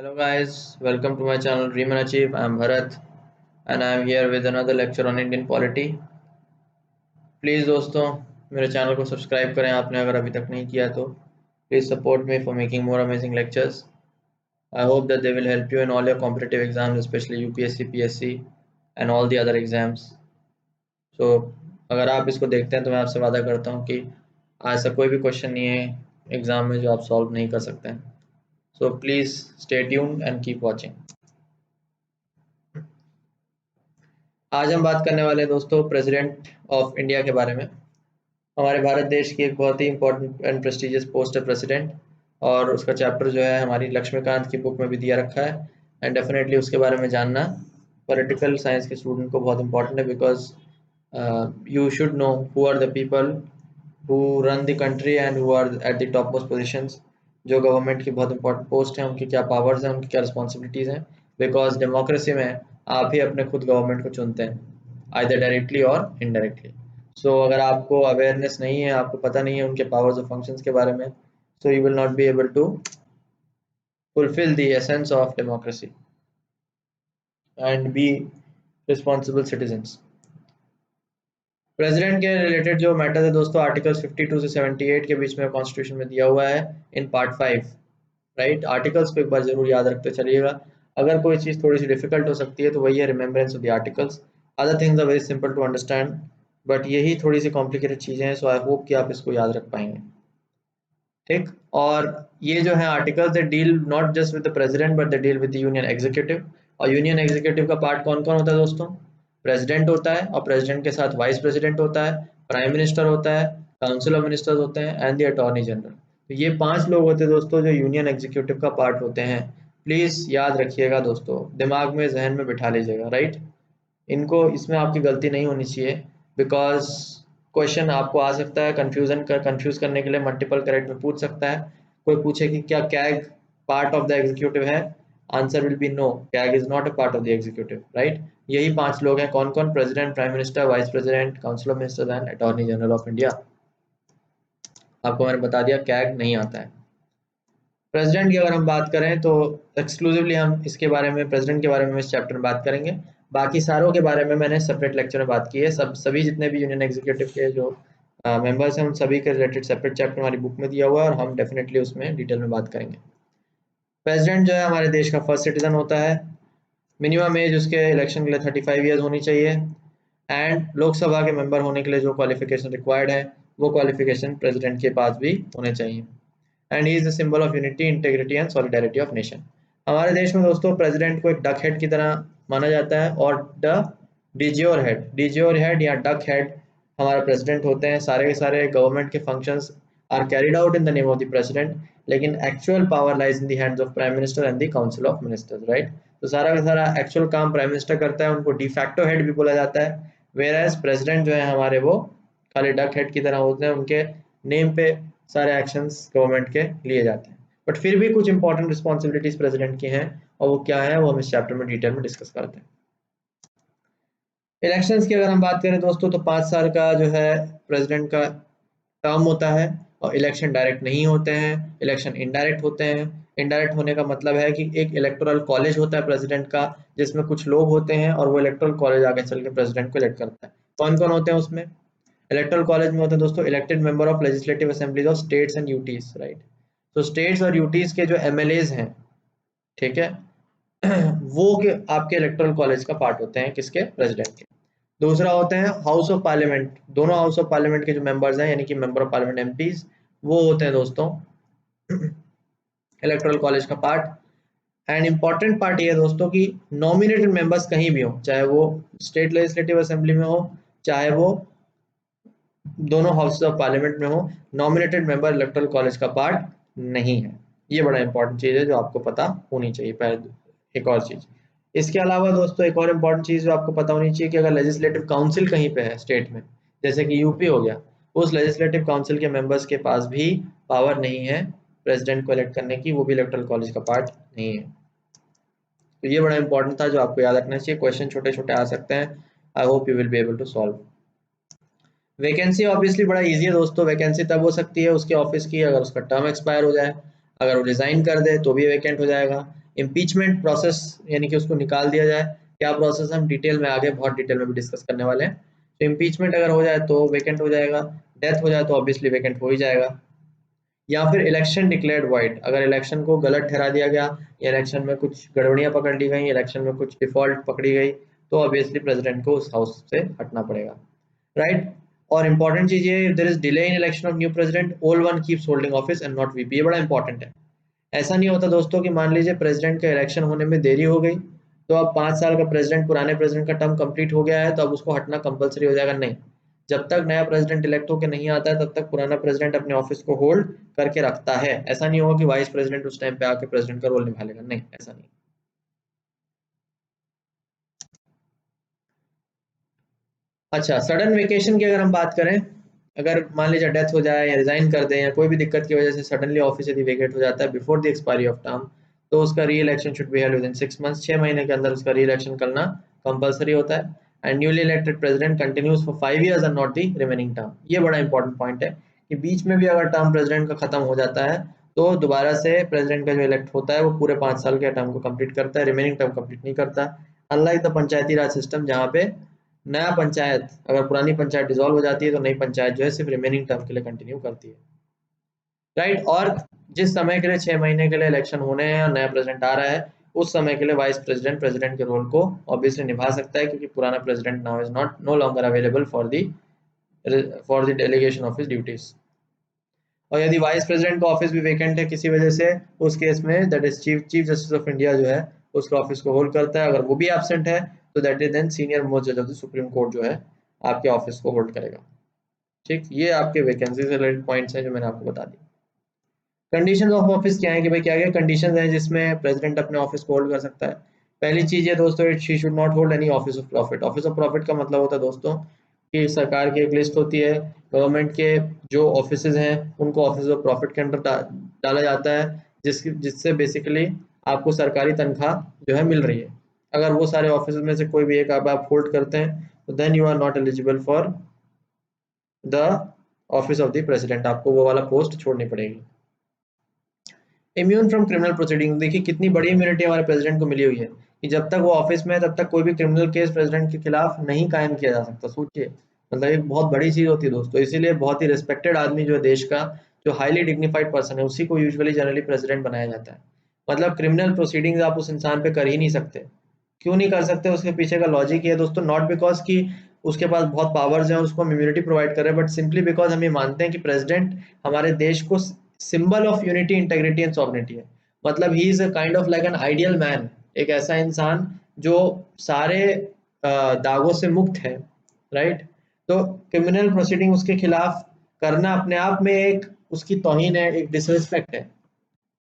Hello guys, welcome to my channel Dream and Achieve. I am Bharat and I am here with another lecture on Indian polity. Please दोस्तों मेरे channel को subscribe करें आपने अगर अभी तक नहीं किया तो. Please support me for making more amazing lectures. I hope that they will help you in all your competitive exams, especially UPSC, PSC and all the other exams. So अगर आप इसको देखते हैं तो मैं आपसे वादा करता हूँ कि ऐसा कोई भी क्वेश्चन नहीं है एग्जाम में जो आप सॉल्व नहीं कर सकते हैं. So please stay tuned and keep watching. आज हम बात करने वाले हैं दोस्तों प्रेसिडेंट ऑफ इंडिया के बारे में. हमारे भारत देश की एक बहुत ही इंपॉर्टेंट एंड प्रेस्टिजियस पोस्ट है प्रेसिडेंट, और उसका चैप्टर जो है हमारी लक्ष्मीकांत की बुक में भी दिया रखा है. एंड डेफिनेटली उसके बारे में जानना पॉलिटिकल साइंस के स्टूडेंट को बहुत इंपॉर्टेंट है, because you should know who are the people who run the country and who are at the top most positions. जो गवर्नमेंट की बहुत इंपॉर्टेंट पोस्ट हैं उनकी क्या पावर्स हैं, उनकी क्या रिस्पॉन्सिबिलिटीज़ हैं, बिकॉज डेमोक्रेसी में आप ही अपने खुद गवर्नमेंट को चुनते हैं, आइदर डायरेक्टली और इनडायरेक्टली. सो अगर आपको अवेयरनेस नहीं है, आपको पता नहीं है उनके पावर्स और फंक्शंस के बारे में, so you will not be able to fulfil the essence of democracy and be responsible citizens. President के रिलेटेड जो मैटर है दोस्तों, आर्टिकल्स 52 से 78 के बीच में कॉन्स्टिट्यूशन में दिया हुआ है इन पार्ट 5. राइट, आर्टिकल्स को एक बार जरूर याद रखते चलिएगा. अगर कोई चीज़ थोड़ी सी डिफिकल्ट हो सकती है तो वही है remembrance of the articles. Other things are very simple to understand, but यही थोड़ी सी कॉम्प्लिकेटेड चीज़ें हैं. सो आई होप कि आप इसको याद रख पाएंगे. ठीक, और ये जो है articles they deal not just with the president but they deal with the union executive. और यूनियन एग्जीक्यूटिव का पार्ट कौन कौन होता है दोस्तों? प्रेसिडेंट होता है, और प्रेसिडेंट के साथ वाइस प्रेसिडेंट होता है, प्राइम मिनिस्टर होता है, काउंसिल ऑफ मिनिस्टर्स होते हैं एंड द अटॉर्नी जनरल. तो ये 5 लोग होते हैं दोस्तों जो यूनियन एग्जीक्यूटिव का पार्ट होते हैं. प्लीज़ याद रखिएगा दोस्तों, दिमाग में जहन में बिठा लीजिएगा. राइट, इनको इसमें आपकी गलती नहीं होनी चाहिए, बिकॉज क्वेश्चन आपको आ सकता है कंफ्यूज करने के लिए मल्टीपल करेक्ट में पूछ सकता है. कोई पूछे कि क्या CAG part of the executive है, answer will be no, CAG is not a part of the executive. Right, यही 5 लोग हैं. कौन कौन? President, prime minister, vice president, council of ministers and attorney general of India. आपको मैंने बता दिया कैग नहीं आता है. प्रेसिडेंट की अगर हम बात करें तो एक्सक्लूसिवली हम इसके बारे में, प्रेसिडेंट के बारे में इस चैप्टर में बात करेंगे. बाकी सारों के बारे में मैंने सेपरेट लेक्चर में बात की है. सभी जितने भी यूनियन एग्जीक्यूटिव के जो मेंबर्स हैं उन सभी के रिलेटेड सेपरेट चैप्टर हमारी बुक में दिया हुआ है, और हम डेफिनेटली उसमें डिटेल में बात करेंगे. प्रेसिडेंट जो है हमारे देश का फर्स्ट सिटीजन होता है. मिनिमम एज उसके इलेक्शन के लिए 35 ईयर्स होनी चाहिए. एंड लोकसभा के मेंबर होने के लिए जो क्वालिफिकेशन रिक्वायर्ड है वो क्वालिफिकेशन प्रेसिडेंट के पास भी होने चाहिए. And he is the symbol of unity, integrity and solidarity of nation. हमारे देश में दोस्तों प्रेसिडेंट को एक डक हेड की तरह माना जाता है, और द डिजियोर हेड या डक हेड हमारा प्रेसिडेंट होते हैं. सारे के सारे गवर्नमेंट के functions are carried out in the name of the president, लेकिन actual power lies in the hands of prime minister and the council of ministers. Right, तो सारा का सारा एक्चुअल काम प्राइम मिनिस्टर करता है, उनको डिफैक्टो हेड भी बोला जाता है. वेयर एज प्रेसिडेंट जो है हमारे वो खाली डक हेड की तरह होते हैं, उनके नेम पे सारे एक्शंस गवर्नमेंट के लिए जाते हैं. बट फिर भी कुछ इंपॉर्टेंट रिस्पॉन्सिबिलिटीज प्रेसिडेंट की हैं, और वो क्या है वो हम इस चैप्टर में डिटेल में डिस्कस करते हैं. इलेक्शंस की अगर हम बात करें दोस्तों तो 5 साल का जो है प्रेसिडेंट का टर्म होता है, और इलेक्शन डायरेक्ट नहीं होते हैं, इलेक्शन इनडायरेक्ट होते हैं. इनडायरेक्ट होने का मतलब है कि एक इलेक्टोरल कॉलेज होता है प्रेसिडेंट का, जिसमें कुछ लोग होते हैं और वो इलेक्टोरल कॉलेज आगे चल के प्रेसिडेंट को इलेक्ट करता है. कौन कौन होते हैं उसमें? इलेक्टोरल कॉलेज में होते हैं दोस्तों elected member of legislative assemblies of states and UTs. Right, तो स्टेट्स और यूटीज के जो एमएलएज हैं, ठीक है, वो के आपके इलेक्टोरल कॉलेज का पार्ट होते हैं, किसके? प्रेसिडेंट के. दूसरा होते हैं हाउस ऑफ पार्लियामेंट. दोनों हाउस ऑफ पार्लियामेंट के जो मेंबर्स हैं, यानी कि मेंबर ऑफ पार्लियामेंट एमपीज, वो होते हैं दोस्तों इलेक्टोरल कॉलेज का पार्ट. एंड इंपॉर्टेंट पार्ट ये है दोस्तों कि नॉमिनेटेड मेंबर्स कहीं भी हो, चाहे वो स्टेट लेजिस्लेटिव असेंबली में हो, चाहे वो दोनों हाउस ऑफ पार्लियामेंट में हो, नॉमिनेटेड मेंबर इलेक्टोरल कॉलेज का पार्ट नहीं है. ये बड़ा इंपॉर्टेंट चीज है जो आपको पता होनी चाहिए. पहले एक और चीज, इसके अलावा दोस्तों एक और इम्पॉर्टेंट चीज जो आपको पता होनी चाहिए कि अगर लेजिस्लेटिव काउंसिल कहीं पे है स्टेट में, जैसे कि यूपी हो गया, उस लेजिस्लेटिव काउंसिल के मेंबर्स के पास भी पावर नहीं है प्रेसिडेंट को इलेक्ट करने की, वो भी इलेक्टोरल कॉलेज का पार्ट नहीं है. तो ये बड़ा इंपॉर्टेंट था जो आपको याद रखना चाहिए. क्वेश्चन छोटे छोटे आ सकते हैं, I hope you will be able to solve. Vacancy obviously बड़ा इजी है दोस्तों. वैकेंसी तब हो सकती है उसके ऑफिस की अगर उसका टर्म एक्सपायर हो जाए, अगर वो रिजाइन कर दे तो भी वैकेंट हो जाएगा, इम्पीचमेंट प्रोसेस यानी कि उसको निकाल दिया जाए। क्या प्रोसेस हम डिटेल में आगे बहुत डिटेल में भी डिस्कस करने वाले हैं। तो इम्पीचमेंट अगर हो जाए तो वेकेंट हो जाएगा, डेथ हो जाए तो ऑब्वियसली वेकेंट हो ही जाएगा। या फिर इलेक्शन डिक्लेयर्ड वाइड, अगर इलेक्शन को गलत ठहरा दिया गया या इलेक्शन में कुछ गड़बड़ियां पकड़ ली गई, इलेक्शन में कुछ डिफॉल्ट पकड़ी गई, तो ऑब्वियसली प्रेसिडेंट को उस हाउस से हटना पड़ेगा, राइट। और इंपॉर्टेंट चीज ये, there is delay in election of new president, old one keeps holding office and not VP. ये बड़ा इंपॉर्टेंट है। ऐसा नहीं होता दोस्तों कि मान लीजिए प्रेसिडेंट का इलेक्शन होने में देरी हो गई, तो अब 5 साल का प्रेसिडेंट, पुराने प्रेसिडेंट का टर्म कंप्लीट हो गया है तो अब उसको हटना कंपलसरी हो जाएगा, नहीं। जब तक नया प्रेसिडेंट इलेक्ट होकर नहीं आता है तब तक पुराना प्रेसिडेंट अपने ऑफिस को होल्ड करके रखता है। ऐसा नहीं होगा कि वाइस प्रेसिडेंट उस टाइम पे आके प्रेसिडेंट का रोल निभा लेगा, नहीं, ऐसा नहीं। अच्छा, सडन वेकेशन की अगर हम बात करें, अगर मान लीजिए डेथ हो जाए या रिजाइन कर दें या कोई भी दिक्कत की वजह से सडनली ऑफिस यदि वेकेट हो जाता है before the expiry of term, तो उसका री election should be held with in 6 months, 6 महीने के अंदर उसका री इलेक्शन करना कंपलसरी होता है। And newly elected president continues for 5 years and not the remaining term. ये बड़ा इंपॉर्टेंट पॉइंट है कि बीच में भी अगर टर्म प्रेसिडेंट का खत्म हो जाता है तो दोबारा से प्रेसिडेंट का जो इलेक्ट होता है वो पूरे 5 साल के टर्म को कंप्लीट करता है, रिमेनिंग टर्म कंप्लीट नहीं करता। Unlike the Panchayati Raj system, जहाँ पे नया पंचायत, अगर पुरानी पंचायत डिसॉल्व हो जाती है तो नई पंचायत जो है सिर्फ रिमेनिंग टर्म के लिए कंटिन्यू करती है, राइट। और जिस समय के लिए 6 महीने के लिए इलेक्शन होने हैं और नया प्रेसिडेंट आ रहा है, उस समय के लिए वाइस प्रेसिडेंट प्रेसिडेंट के रोल को ऑब्वियसली निभा सकता है, क्योंकि पुराना president now is not know longer available for the delegation of his duties. और यदि वाइस प्रेसिडेंट का ऑफिस भी वेकेंट है किसी वजह से, उस केस में that is chief justice of India जो है उसका ऑफिस को होल्ड करता है। अगर वो भी एब्सेंट है तो that is then senior most जज ऑफ द सुप्रीम कोर्ट जो है आपके ऑफिस को होल्ड करेगा। ठीक, ये आपके वैकेंसी से रिलेटेड पॉइंट्स हैं जो मैंने आपको बता दी। कंडीशन ऑफ ऑफिस क्या है कि भाई क्या क्या कंडीशन है जिसमें प्रेसिडेंट अपने ऑफिस को होल्ड कर सकता है। पहली चीज है दोस्तों, she should not hold any office of profit. Office of profit का मतलब होता है दोस्तों कि सरकार की एक लिस्ट होती है, गवर्नमेंट के जो ऑफिसेज हैं उनको ऑफिस ऑफ प्रॉफिट के अंदर डाला जाता है, जिससे बेसिकली आपको सरकारी तनख्वाह जो है मिल रही है। अगर वो सारे ऑफिस में से कोई भी एक आप होल्ड करते हैं तो then you are not eligible for the office of the president, आपको वो वाला पोस्ट छोड़नी पड़ेगी। इम्यून फ्रॉम क्रिमिनल प्रोसीडिंग, देखिए कितनी बड़ी इम्यूनिटी हमारे प्रेसिडेंट को मिली हुई है कि जब तक वो ऑफिस में है तब तक कोई भी क्रिमिनल केस प्रेसिडेंट के खिलाफ नहीं कायम किया जा सकता। सोचिए, मतलब एक बहुत बड़ी चीज होती है दोस्तों। इसीलिए बहुत ही रिस्पेक्टेड आदमी जो है देश का, जो हाईली डिग्निफाइड पर्सन है, उसी को यूजुअली जनरली प्रेसिडेंट बनाया जाता है। मतलब क्रिमिनल प्रोसीडिंग्स आप उस इंसान पे कर ही नहीं सकते। क्यों नहीं कर सकते, उसके पीछे का लॉजिक ये है दोस्तों, नॉट बिकॉज कि उसके पास बहुत पावर्स हैं और उसको हम इम्यूनिटी प्रोवाइड कर रहे हैं, बट सिंपली बिकॉज हम ये मानते हैं कि प्रेसिडेंट हमारे देश को symbol of unity, integrity and sovereignty है। मतलब he is a kind of like an ideal man, एक ऐसा इंसान जो सारे दागों से मुक्त है, राइट। तो क्रिमिनल प्रोसीडिंग उसके खिलाफ करना अपने आप में एक उसकी तौहीन है, एक डिसरिस्पेक्ट है,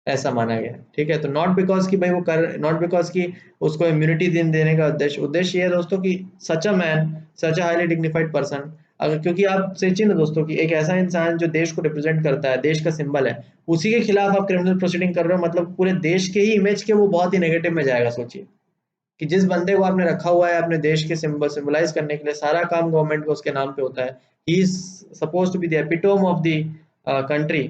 ऐसा माना गया है। ठीक है, तो नॉट बिकॉज कि भाई वो कर, नॉट बिकॉज कि उसको इम्यूनिटी देने का उद्देश्य ये है दोस्तों कि such a man, such a highly dignified person, अगर, क्योंकि आप सोचिए ना दोस्तों कि एक ऐसा इंसान जो देश को रिप्रेजेंट करता है, देश का सिंबल है, उसी के खिलाफ आप क्रिमिनल प्रोसीडिंग कर रहे हो, मतलब पूरे देश के ही इमेज के वो बहुत ही नेगेटिव में जाएगा। सोचिए कि जिस बंदे को आपने रखा हुआ है अपने देश के सिंबलाइज करने के लिए, सारा काम गवर्नमेंट को उसके नाम पे होता है, he is suppose to be the epitome of the country,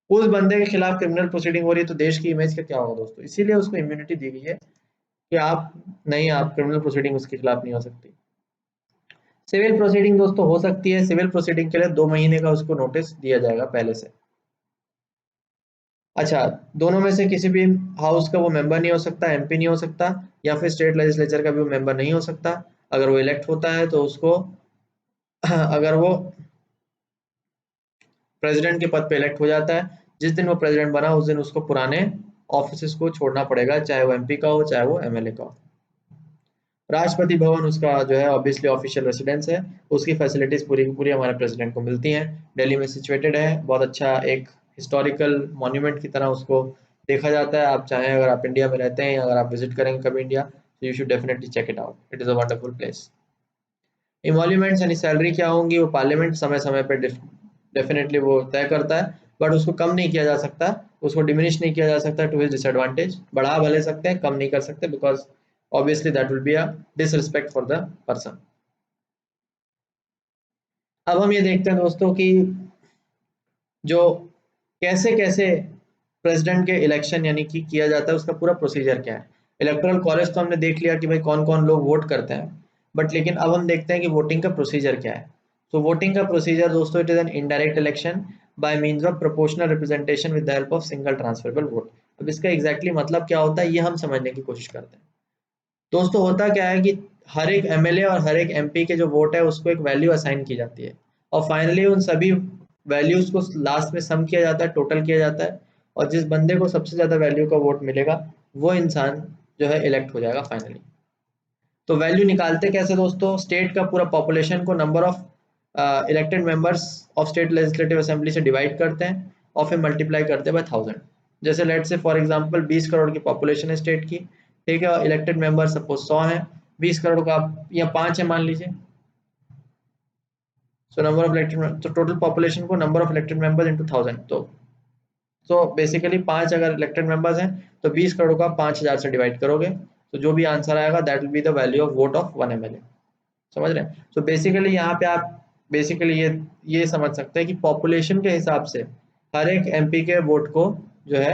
उस बंदे के खिलाफ क्रिमिनल प्रोसीडिंग हो रही है तो देश की इमेज का क्या होगा दोस्तों। इसीलिए उसको इम्यूनिटी दी गई है कि आप नहीं, आप क्रिमिनल प्रोसीडिंग उसके खिलाफ नहीं हो सकती। सिविल प्रोसीडिंग दोस्तों हो सकती है। सिविल प्रोसीडिंग के लिए 2 महीने का उसको नोटिस दिया जाएगा पहले से। अच्छा, दोनों में से किसी भी हाउस का वो मेंबर नहीं हो सकता, एमपी नहीं हो सकता, या फिर स्टेट लेजिस्लेचर का भी वो मेंबर नहीं हो सकता। अगर वो इलेक्ट होता है तो उसको अगर वो प्रेसिडेंट के पद पे इलेक्ट हो जाता है, जिस दिन वो प्रेसिडेंट बना उस दिन उसको पुराने ऑफिस को छोड़ना पड़ेगा, चाहे वो एमपी का हो चाहे वो एमएलए का हो। राष्ट्रपति भवन उसका जो है ऑब्वियसली ऑफिशियल रेसिडेंस है, उसकी फैसिलिटीज पूरी की पूरी हमारे प्रेसिडेंट को मिलती हैं। दिल्ली में सिचुएटेड है, बहुत अच्छा एक हिस्टोरिकल मॉन्यूमेंट की तरह उसको देखा जाता है। आप चाहें, अगर आप इंडिया में रहते हैं, अगर आप विजिट करेंगे कभी इंडिया, तो you should definitely check it out, it is a wonderful place. Emoluments यानी सैलरी क्या होंगी, वो पार्लियामेंट समय समय पर डेफिनेटली वो तय करता है, बट उसको कम नहीं किया जा सकता, उसको डिमिनिश नहीं किया जा सकता टू हिज डिसएडवांटेज। बढ़ा भले सकते हैं, कम नहीं कर सकते, because obviously that will be a disrespect for the person। अब हम ये देखते हैं दोस्तों कि जो कैसे कैसे प्रेसिडेंट के इलेक्शन यानी कि किया जाता है, उसका पूरा प्रोसीजर क्या है। इलेक्टोरल कॉलेज तो हमने देख लिया कि भाई कौन कौन लोग वोट करते हैं, बट लेकिन अब हम देखते हैं कि वोटिंग का प्रोसीजर क्या है। तो वोटिंग का प्रोसीजर दोस्तों, it is an indirect election by means of proportional representation with the help of single transferable vote. अब इसका एग्जैक्टली मतलब क्या होता है ये हम समझने की कोशिश करते हैं। दोस्तों होता क्या है कि हर एक एमएलए और हर एक एमपी के जो वोट है उसको एक वैल्यू असाइन की जाती है, और फाइनली उन सभी वैल्यूज को लास्ट में सम किया जाता है, टोटल किया जाता है, और जिस बंदे को सबसे ज्यादा वैल्यू का वोट मिलेगा वो इंसान जो है इलेक्ट हो जाएगा फाइनली। तो वैल्यू निकालते कैसे दोस्तों, स्टेट का पूरा पॉपुलेशन को number of elected members of state legislative assembly से डिवाइड करते हैं और फिर मल्टीप्लाई करते हैं बाय 1000। जैसे लेट से फॉर एग्जांपल 20 करोड़ की पॉपुलेशन है स्टेट की, ठीक है, और इलेक्टेड मेंबर सपोज 100 है, 20 करोड़ का या 5 है मान लीजिए। सो नंबर ऑफ इलेक्टेड, तो टोटल पॉपुलेशन को number of elected members into 1000, तो बेसिकली 5 अगर इलेक्टेड मेंबर्स हैं तो 20 करोड़ का 5000 से डिवाइड करोगे, तो जो भी आंसर आएगा that will be the value of vote of 1 MLA. समझ रहे हैं। तो बेसिकली यहाँ पे आप बेसिकली ये समझ सकते हैं कि पॉपुलेशन के हिसाब से हर एक एमपी के वोट को जो है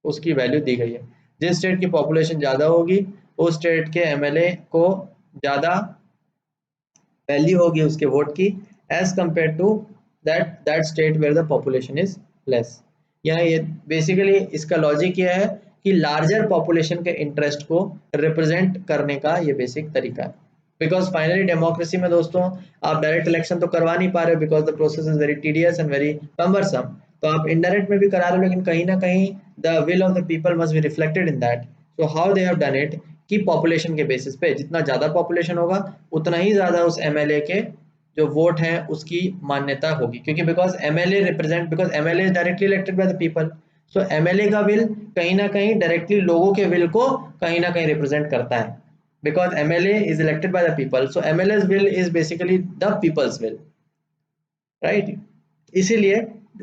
उसकी वैल्यू दी गई है। जिस स्टेट की पॉपुलेशन ज्यादा होगी उस स्टेट के एमएलए को ज्यादा वैल्यू होगी उसके वोट की, as compare to that state where the population is less. यहाँ ये बेसिकली इसका लॉजिक ये है कि लार्जर पॉपुलेशन के इंटरेस्ट को रिप्रेजेंट करने का ये बेसिक तरीका है। बिकॉज फाइनली डेमोक्रेसी में दोस्तों आप डायरेक्ट इलेक्शन तो करवा नहीं पा रहे, because the process is very tedious and very cumbersome. तो आप इनडायरेक्ट में भी करा लो, लेकिन कहीं ना कहीं the will of the people must be reflected in that. So how they have done it कि पॉपुलेशन के बेसिस पे जितना ज्यादा पॉपुलेशन होगा उतना ही ज्यादा उस एमएलए के जो वोट है उसकी मान्यता होगी, क्योंकि because MLA represent, because MLA is directly elected by the people. So MLA का विल कहीं ना कहीं डायरेक्टली लोगों के विल को कहीं ना कहीं रिप्रेजेंट करता है, because MLA is elected by the people, so MLA's will is basically the people's will, right? इसीलिए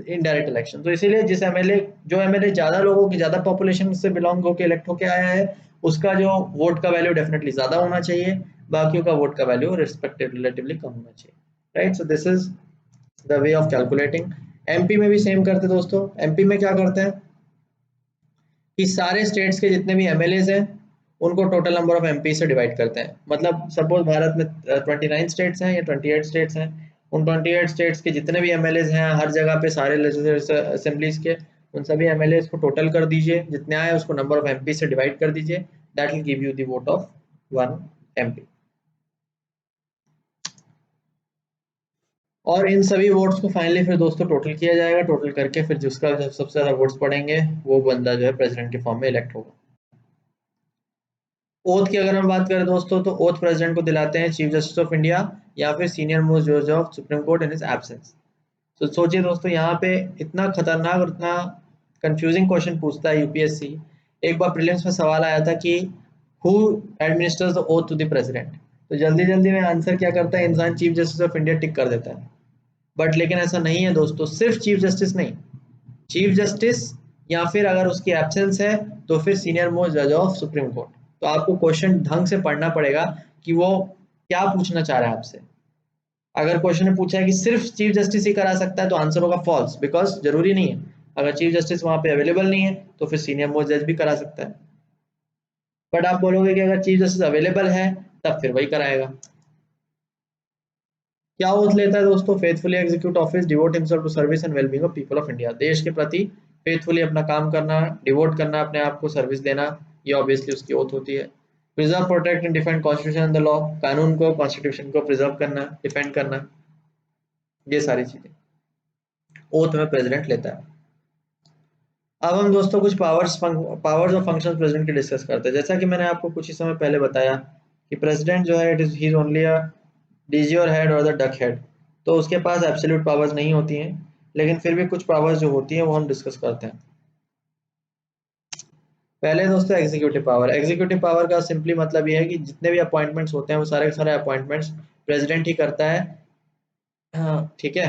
इनडायरेक्ट इलेक्शन, तो इसीलिए जिस एमएलए जो एमएलए ज्यादा लोगों की ज्यादा पॉपुलेशन से बिलोंग होकर इलेक्ट होके आया है उसका जो वोट का वैल्यू डेफिनेटली ज्यादा होना चाहिए, बाकियों का वोट का वैल्यू रिस्पेक्टिव रिलेटिवली कम होना चाहिए, right? So this is the way of calculating. MP में भी सेम करते दोस्तों। एमपी में क्या करते हैं कि सारे स्टेट्स के जितने भी एमएलएज हैं उनको टोटल नंबर ऑफ एमपी से डिवाइड करते हैं। मतलब सपोज भारत में 29 स्टेट्स हैं या 28 स्टेट्स हैं, उन 28 स्टेट्स के जितने भी एमएलएज हैं हर जगह पे सारे लेजिस्लेटिव असेंबलीज के, उन सभी एमएलएज को टोटल कर दीजिए, जितने आए उसको नंबर ऑफ एमपी से डिवाइड कर दीजिए, that will give you the vote of 1 MP. और इन सभी वोट्स को फाइनली फिर दोस्तों टोटल किया जाएगा, टोटल करके फिर जिसका सबसे ज्यादा वोट्स पड़ेंगे वो बंदा जो है प्रेसिडेंट के फॉर्म में इलेक्ट होगा। ओथ की अगर हम बात करें दोस्तों, तो ओथ प्रेसिडेंट को दिलाते हैं चीफ जस्टिस ऑफ इंडिया या फिर सीनियर मोस्ट जज of supreme court in his absence. तो सोचिए दोस्तों यहाँ पे इतना खतरनाक और इतना कंफ्यूजिंग क्वेश्चन पूछता है यूपीएससी। एक बार प्रीलिम्स में सवाल आया था कि who administers the oath to the president, तो जल्दी जल्दी में आंसर क्या करता है इंसान, chief justice of India tick कर देता है। बट लेकिन ऐसा नहीं है दोस्तों, सिर्फ चीफ जस्टिस नहीं, चीफ जस्टिस या फिर अगर उसकी एब्सेंस है तो फिर सीनियर मोस्ट जज ऑफ सुप्रीम कोर्ट। तो आपको क्वेश्चन ढंग से पढ़ना पड़ेगा कि वो क्या पूछना चाह रहा है आपसे। अगर क्वेश्चन में पूछा है कि सिर्फ चीफ जस्टिस ही करा सकता है तो आंसर होगा फॉल्स, बिकॉज जरूरी नहीं है। अगर चीफ जस्टिस वहां पे अवेलेबल नहीं है तो फिर सीनियर मोस्ट जज भी करा सकता है। बट आप बोलोगे कि अगर चीफ जस्टिस अवेलेबल है तब फिर वही कराएगा। क्या ओथ लेता है दोस्तों, faithfully execute office, devote himself to service and wellbeing of people of India. देश के प्रति फेथफुली अपना काम करना, डिवोट करना, अपने आप को सर्विस देना, ये ऑब्वियसली उसकी ओथ होती है। Preserve, protect and defend constitution and the law, कानून को कॉन्स्टिट्यूशन को प्रिजर्व करना, डिफेंड करना, ये सारी चीजें ओथ में प्रेसिडेंट लेता है। अब हम दोस्तों कुछ पावर्स और फंक्शंस प्रेसिडेंट के डिस्कस करते हैं। जैसा कि मैंने आपको कुछ ही समय पहले बताया कि प्रेसिडेंट जो है it is he is only a DG और हेड और द डक हेड, तो उसके पास एब्सोल्यूट पावर्स नहीं होती हैं, लेकिन फिर भी कुछ पावर्स जो होती हैं वो हम डिस्कस करते हैं। पहले दोस्तों एग्जीक्यूटिव पावर। एग्जीक्यूटिव पावर का सिंपली मतलब ये है कि जितने भी अपॉइंटमेंट्स होते हैं वो सारे के सारे अपॉइंटमेंट्स प्रेसिडेंट ही करता है। हाँ ठीक है।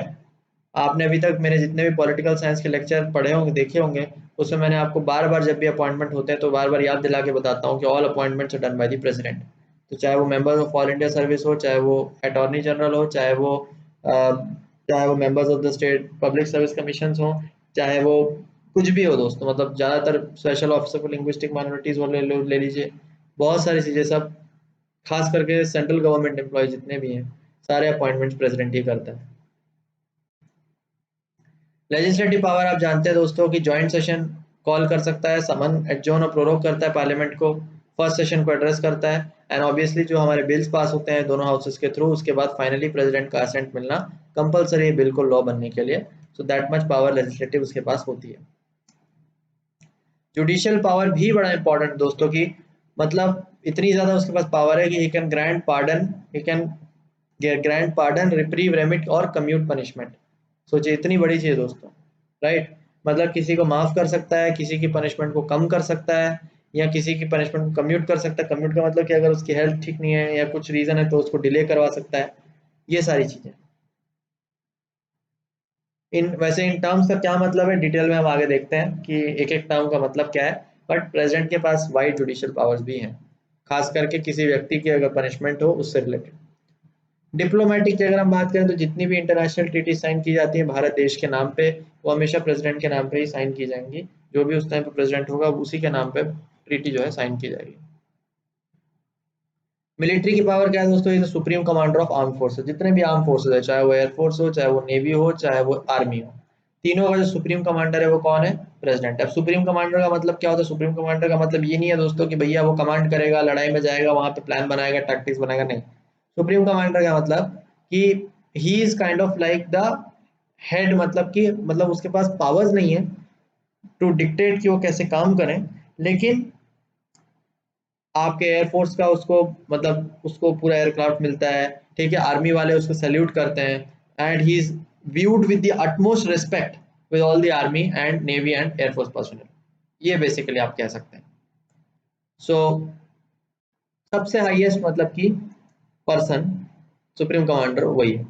आपने अभी तक मेरे जितने भी पॉलिटिकल साइंस के लेक्चर पढ़े होंगे, देखे होंगे, उसमें मैंने आपको बार बार जब भी अपॉइंटमेंट होते हैं तो बार बार याद दिला के बताता हूँ कि all appointments are done by the president. तो चाहे वो members of all India service हो, चाहे वो अटॉर्नी जनरल हो, चाहे वो members of the state public service commission हो, चाहे वो कुछ भी हो दोस्तों, मतलब ज़्यादातर special officer for linguistic minorities वो ले लीजिए, बहुत सारी चीज़ें सब, खास करके सेंट्रल गवर्नमेंट एम्प्लॉय जितने भी हैं सारे अपॉइंटमेंट्स प्रेसिडेंट ही करता है। लेजिस्लेटिव पावर आप जानते हैं दोस्तों कि जॉइंट सेशन कॉल कर सकता है, समन एडजॉर्न और प्रोरोग करता है पार्लियामेंट को, फर्स्ट सेशन को एड्रेस करता है, एंड ऑब्वियसली जो हमारे बिल्स पास होते हैं दोनों हाउसेस के थ्रू, उसके बाद फाइनली प्रेसिडेंट का असेंट मिलना कंपलसरी है बिल को लॉ बनने के लिए। So that much power legislative उसके पास होती है। जुडिशियल पावर भी बड़ा इंपॉर्टेंट दोस्तों की, मतलब इतनी ज्यादा उसके पास पावर है कि he can grant pardon, he can grant pardon, reprieve, remit और कम्यूट पनिशमेंट। सोचिए इतनी बड़ी चीज दोस्तों, राइट? मतलब किसी को माफ कर सकता है, किसी की पनिशमेंट को कम कर सकता है, या किसी की पनिशमेंट को कम्यूट कर सकता है। कम्यूट का मतलब कि अगर उसकी हेल्थ ठीक नहीं है या कुछ रीजन है तो उसको डिले करवा सकता है, ये सारी चीजें। इन वैसे इन टर्म्स का क्या मतलब है डिटेल में हम आगे देखते हैं कि एक एक टर्म का मतलब क्या है, बट प्रेसिडेंट के पास वाइड जुडिशियल पावर्स भी हैं, खास करके किसी व्यक्ति की अगर पनिशमेंट हो उससे रिलेटेड। डिप्लोमेटिक की अगर हम बात करें तो जितनी भी इंटरनेशनल ट्रीटी साइन की जाती है भारत देश के नाम पे, वो हमेशा प्रेसिडेंट के नाम पे ही साइन की जाएंगी। जो भी उस टाइम पे प्रेसिडेंट होगा उसी के नाम पे ट्रीटी जो है साइन की जाएगी। मिलिट्री की पावर क्या है दोस्तों? ये supreme commander of arm forces, जितने भी आर्म फोर्सेस है, चाहे वो एयरफोर्स हो, चाहे वो नेवी हो, चाहे वो आर्मी हो, तीनों का जो सुप्रीम कमांडर है वो कौन है? प्रेसिडेंट। अब सुप्रीम कमांडर का मतलब क्या होता है? सुप्रीम कमांडर का मतलब ये नहीं है दोस्तों कि भैया वो कमांड करेगा, लड़ाई में जाएगा, वहां पे प्लान बनाएगा, टैक्टिक्स बनाएगा, नहीं। सुप्रीम कमांडर का मतलब कि he is kind of like the head, मतलब कि मतलब उसके पास पावर्स नहीं है टू डिक्टेट कि वो कैसे काम करें, लेकिन आपके एयरफोर्स का उसको, मतलब उसको पूरा एयरक्राफ्ट मिलता है, ठीक है, आर्मी वाले उसको सैल्यूट करते हैं, and he is viewed with the utmost respect with all the army and navy and air force personnel। ये बेसिकली आप कह सकते हैं। सो सबसे हाईएस्ट मतलब कि पर्सन सुप्रीम कमांडर वही है।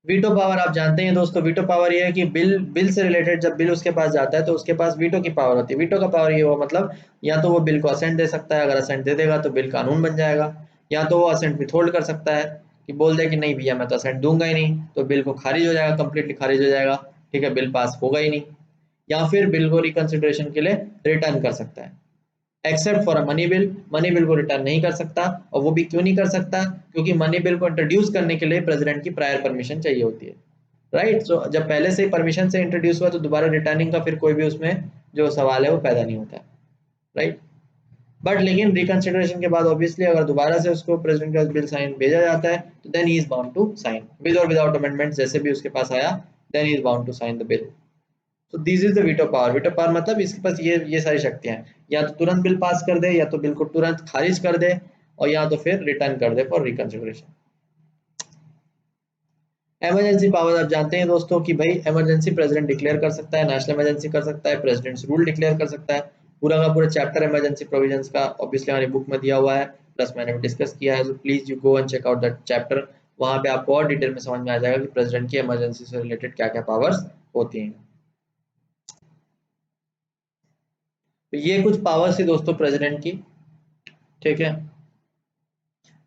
वीटो पावर आप जानते हैं दोस्तों, वीटो पावर ये है कि बिल बिल से रिलेटेड जब बिल उसके पास जाता है तो उसके पास वीटो की पावर होती है। वीटो का पावर ये हुआ मतलब, या तो वो बिल को असेंट दे सकता है, अगर असेंट दे देगा तो बिल कानून बन जाएगा, या तो वो असेंट विथहोल्ड कर सकता है कि बोल दे कि नहीं भैया मैं तो असेंट दूंगा ही नहीं, तो बिल को खारिज हो जाएगा, कंप्लीटली खारिज हो जाएगा, ठीक है, बिल पास होगा ही नहीं। या फिर बिल को रिकंसिडरेशन के लिए रिटर्न कर सकता है, except for a money bill. Money bill को रिटर्न नहीं कर सकता, और वो भी क्यों नहीं कर सकता? क्योंकि मनी बिल को इंट्रोड्यूस करने के लिए प्रेसिडेंट की प्रायर परमिशन चाहिए होती है, राइट? सो जब पहले से ही परमिशन से इंट्रोड्यूस हुआ तो दोबारा रिटर्निंग का फिर कोई भी उसमें जो सवाल है वो पैदा नहीं होता है, राइट? बट लेकिन रिकंसिडरेशन के बाद ऑब्वियसली अगर दोबारा से उसको प्रेसिडेंट का बिल साइन भेजा जाता है तो then he is bound to sign with और विदाउट अमेंडमेंट, जैसे भी उसके पास आया, then he is bound to sign the bill. तो this is the veto power. Veto power मतलब इसके पास ये सारी शक्तियां हैं, या तो तुरंत बिल पास कर दे, या तो बिल को तुरंत खारिज कर दे, और या तो फिर रिटर्न कर दे फॉर रिकंसिडरेशन। इमरजेंसी पावर आप जानते हैं दोस्तों कि भाई इमरजेंसी प्रेसिडेंट डिक्लेयर कर सकता है, नेशनल इमरजेंसी कर सकता है, प्रेसिडेंट्स रूल डिक्लेयर कर सकता है। पूरा का पूरा चैप्टर इमरजेंसी प्रोविजंस का ऑब्वियसली हमारी बुक में दिया हुआ है, प्लस मैंने भी डिस्कस किया है, so please you go and check out that chapter. वहां पे आपको और डिटेल में समझ में आ जाएगा कि प्रेसिडेंट की इमरजेंसी से रिलेटेड क्या क्या पावर्स होती हैं। तो ये कुछ पावर्स थी दोस्तों प्रेसिडेंट की, ठीक है।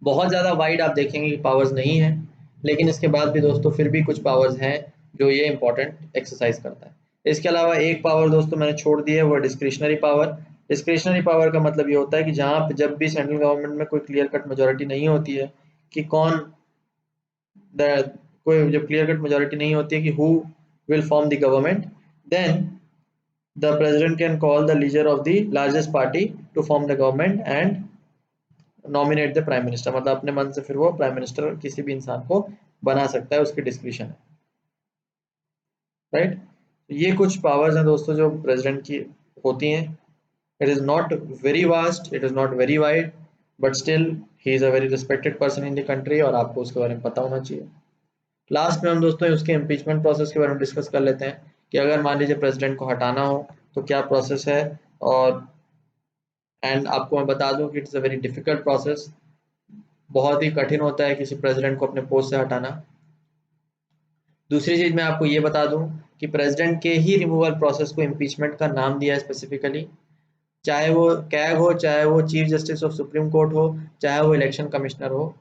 बहुत ज़्यादा वाइड आप देखेंगे कि पावर्स नहीं है, लेकिन इसके बाद भी दोस्तों फिर भी कुछ पावर्स हैं जो ये इंपॉर्टेंट एक्सरसाइज करता है। इसके अलावा एक पावर दोस्तों मैंने छोड़ दी है, वो डिस्क्रिशनरी पावर। डिस्क्रिशनरी पावर का मतलब ये होता है कि जहाँ पे जब भी सेंट्रल गवर्नमेंट में कोई क्लियर कट मेजोरिटी नहीं होती है कि कौन कोई जब क्लियर कट मेजोरिटी नहीं होती है कि who will form the government, then the president can call the leader of the largest party to form the government and nominate the prime minister. मतलब अपने मन से फिर वो प्राइम मिनिस्टर किसी भी इंसान को बना सकता है, उसकी डिस्क्रिशन है, राइट? ये कुछ पावर्स हैं दोस्तों जो प्रेसिडेंट की होती हैं। It is not very vast, it is not very wide, but still he is a very respected person in the country, और आपको उसके बारे में पता होना चाहिए। लास्ट में हम दोस्तों उसके इम्पीचमेंट प्रोसेस के बारे में डिस्कस कर लेते हैं कि अगर मान लीजिए प्रेसिडेंट को हटाना हो तो क्या प्रोसेस है। और एंड आपको मैं बता दूं कि it's a very difficult process, बहुत ही कठिन होता है किसी प्रेसिडेंट को अपने पोस्ट से हटाना। दूसरी चीज मैं आपको ये बता दूं कि प्रेसिडेंट के ही रिमूवल प्रोसेस को इम्पीचमेंट का नाम दिया है स्पेसिफिकली, चाहे वो कैग हो, चाहे वो chief justice of supreme court हो, चाहे वो इलेक्शन कमिश्नर हो।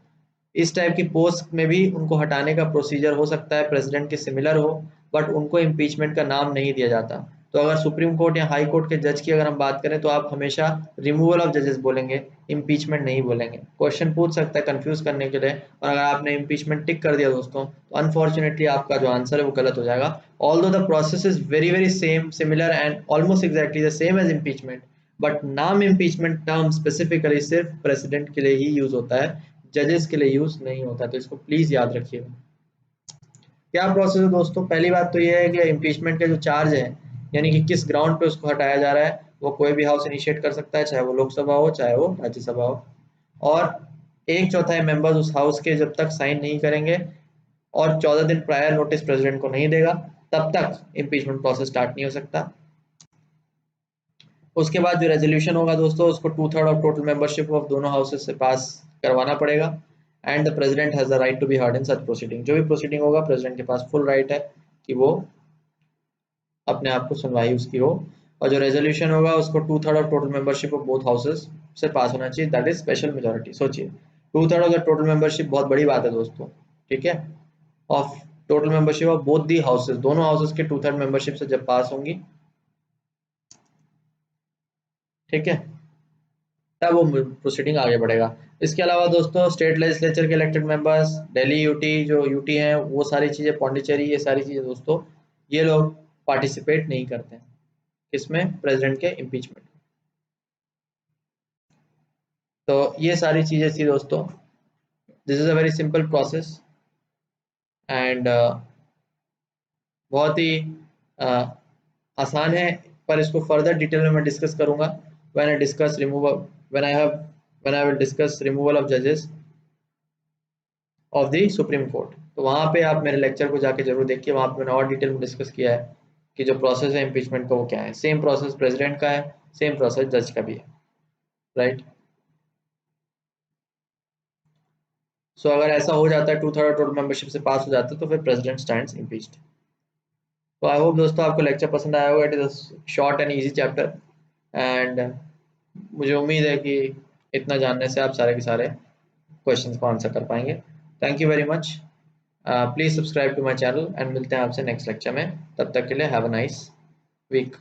इस टाइप की पोस्ट में भी उनको हटाने का प्रोसीजर हो सकता है प्रेसिडेंट के सिमिलर हो, बट उनको इम्पीचमेंट का नाम नहीं दिया जाता। तो अगर सुप्रीम कोर्ट या हाई कोर्ट के जज की अगर हम बात करें तो आप हमेशा रिमूवल ऑफ जजेस बोलेंगे, इम्पीचमेंट नहीं बोलेंगे। क्वेश्चन पूछ सकता है कंफ्यूज करने के लिए, और अगर आपने इम्पीचमेंट टिक कर दिया दोस्तों तो अनफॉर्चुनेटली आपका जो आंसर है वो गलत हो जाएगा। Although the process is very very same, similar and almost exactly the same as impeachment, but नाम इम्पीचमेंट टर्म स्पेसिफिकली सिर्फ प्रेसिडेंट के लिए ही यूज होता है, जजेस के लिए यूज नहीं होता, तो इसको प्लीज याद रखिएगा। क्या प्रोसेस है दोस्तों? पहली बात तो ये है कि इम्पीचमेंट का जो चार्ज है, यानी कि किस ग्राउंड पे उसको हटाया जा रहा है, वो कोई भी हाउस इनिशिएट कर सकता है, चाहे वो लोकसभा हो चाहे वो राज्यसभा हो, और एक चौथाई मेंबर्स उस हाउस के जब तक साइन नहीं करेंगे और 14 दिन प्रायर नोटिस प्रेसिडेंट को नहीं देगा, तब तक इम्पीचमेंट प्रोसेस स्टार्ट नहीं हो सकता। उसके बाद जो रेजोल्यूशन होगा दोस्तों, उसको 2/3 ऑफ टोटल मेंबरशिप ऑफ दोनों हाउसेस से पास करवाना पड़ेगा, and the president has the right to be heard in such proceeding. जो भी प्रोसीडिंग होगा प्रेसिडेंट के पास फुल राइट है कि वो अपने आप को सुनवाई उसकी हो, और जो रेजोल्यूशन होगा उसको 2/3 of total membership of both houses से पास होना चाहिए, दैट इज स्पेशल मेजोरिटी। सोचिए 2/3 ऑफ द टोटल मेंबरशिप बहुत बड़ी बात है दोस्तों, ठीक है, of total membership of both the houses, दोनों हाउसेस के 2/3 मेंबरशिप से जब पास होंगी, ठीक है, तब वो प्रोसीडिंग आगे बढ़ेगा। इसके अलावा दोस्तों स्टेट लेजिस्लेचर के इलेक्टेड मेंबर्स, दिल्ली यूटी जो यूटी हैं, वो सारी चीज़ें, पौंडीचेरी, ये सारी चीज़ें दोस्तों, ये लोग पार्टिसिपेट नहीं करते हैं किसमें, प्रेसिडेंट के इम्पीचमेंट। तो ये सारी चीज़ें थी दोस्तों, this is a very simple process, and बहुत ही uh, आसान है, पर इसको फर्दर डिटेल में मैं डिस्कस करूंगा when I discuss removal, when I will discuss removal of जजेस ऑफ द सुप्रीम कोर्ट। तो वहाँ पे आप मेरे लेक्चर को जाके जरूर देखिए, वहाँ पे मैंने और डिटेल में डिस्कस किया है कि जो प्रोसेस है इम्पीचमेंट का वो क्या है। सेम प्रोसेस प्रेसिडेंट का है, सेम प्रोसेस जज का भी है, राइट। सो अगर ऐसा हो जाता है 2/3 टोटल मेंबरशिप से पास हो जाता है तो फिर प्रेसिडेंट स्टैंड्स इम्पीच्ड। तो आई होप दोस्तों आपको लेक्चर पसंद आया होगा। It is short and easy chapter, and मुझे उम्मीद है कि इतना जानने से आप सारे के सारे क्वेश्चंस को आंसर कर पाएंगे। Thank you very much, please subscribe to my channel, and मिलते हैं आपसे नेक्स्ट लेक्चर में। तब तक के लिए हैव अ नाइस वीक।